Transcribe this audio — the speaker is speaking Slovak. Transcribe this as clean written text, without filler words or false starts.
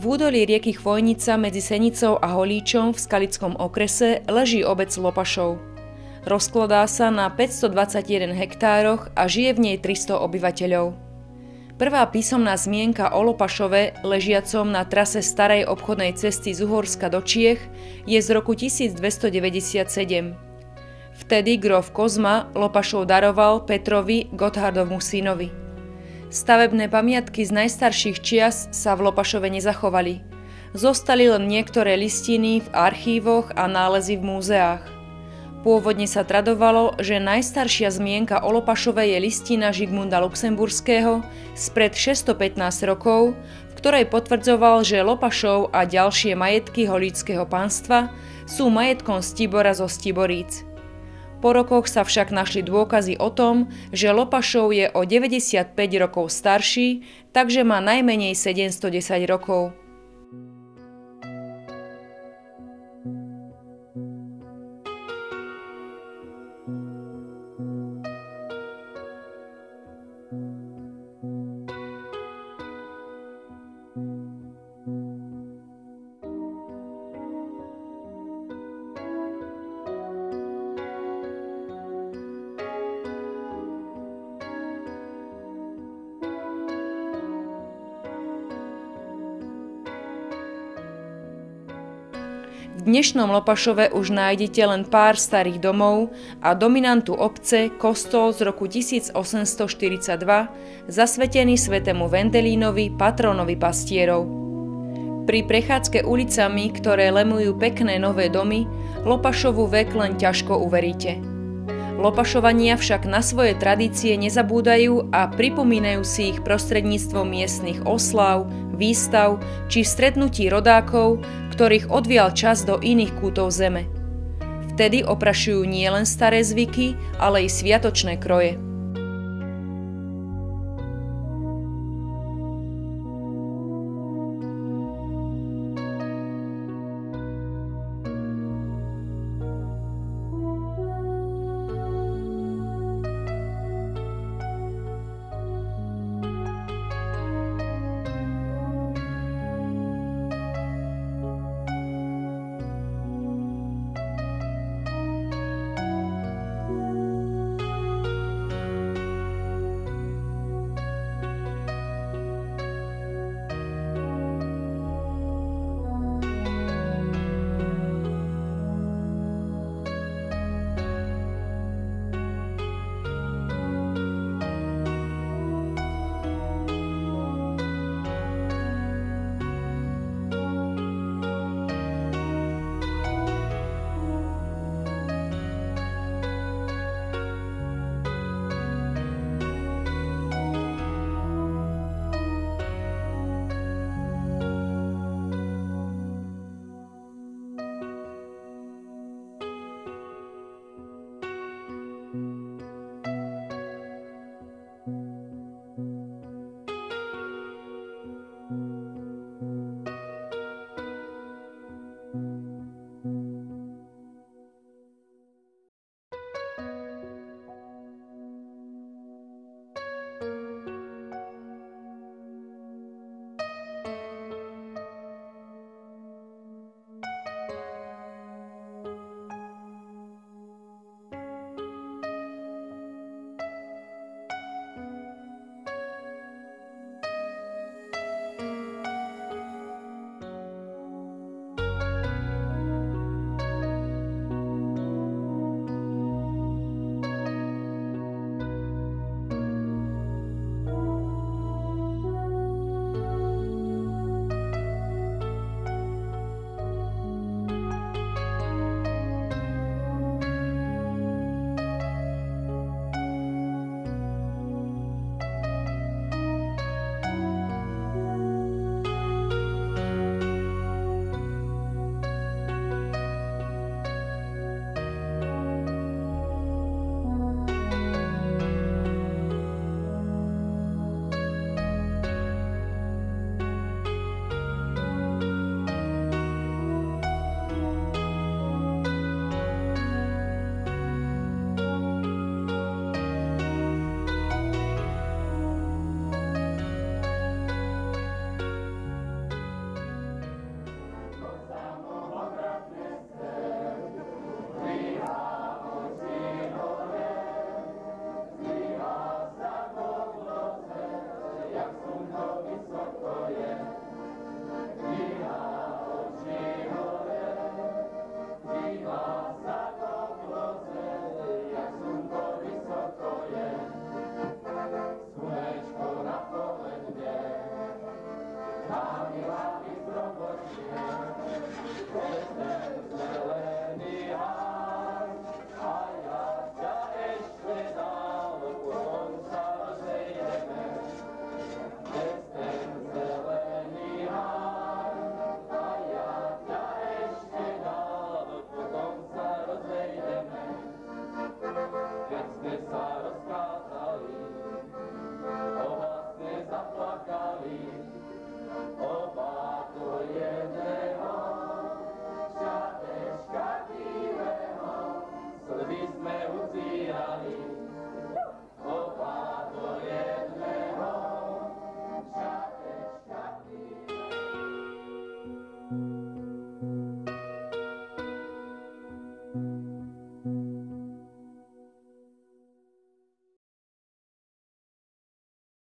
V údolí rieky Chvojnica medzi Senicou a Holíčom v Skalickom okrese leží obec Lopašov. Rozkladá sa na 521 hektároch a žije v nej 300 obyvateľov. Prvá písomná zmienka o Lopašove, ležiacom na trase starej obchodnej cesty z Uhorska do Čiech, je z roku 1297. Vtedy grof Kozma Lopašov daroval Petrovi, Gotthardovmu synovi. Stavebné pamiatky z najstarších čias sa v Lopašove nezachovali. Zostali len niektoré listiny v archívoch a nálezy v múzeách. Pôvodne sa tradovalo, že najstaršia zmienka o Lopašove je listina Žigmunda Luxemburského spred 615 rokov, v ktorej potvrdzoval, že Lopašov a ďalšie majetky holíčskeho panstva sú majetkom Stibora zo Stiboríc. Po rokoch sa však našli dôkazy o tom, že Lopašov je o 95 rokov starší, takže má najmenej 710 rokov. V dnešnom Lopašove už nájdete len pár starých domov a dominantu obce, kostol z roku 1842, zasvetený svätému Vendelínovi, patronovi pastierov. Pri prechádzke ulicami, ktoré lemujú pekné nové domy, Lopašovu vek len ťažko uveríte. Lopašovania však na svoje tradície nezabúdajú a pripomínajú si ich prostredníctvom miestnych osláv, výstav či stretnutí rodákov, ktorých odvial čas do iných kútov zeme. Vtedy oprašujú nielen staré zvyky, ale i sviatočné kroje. Slovenska.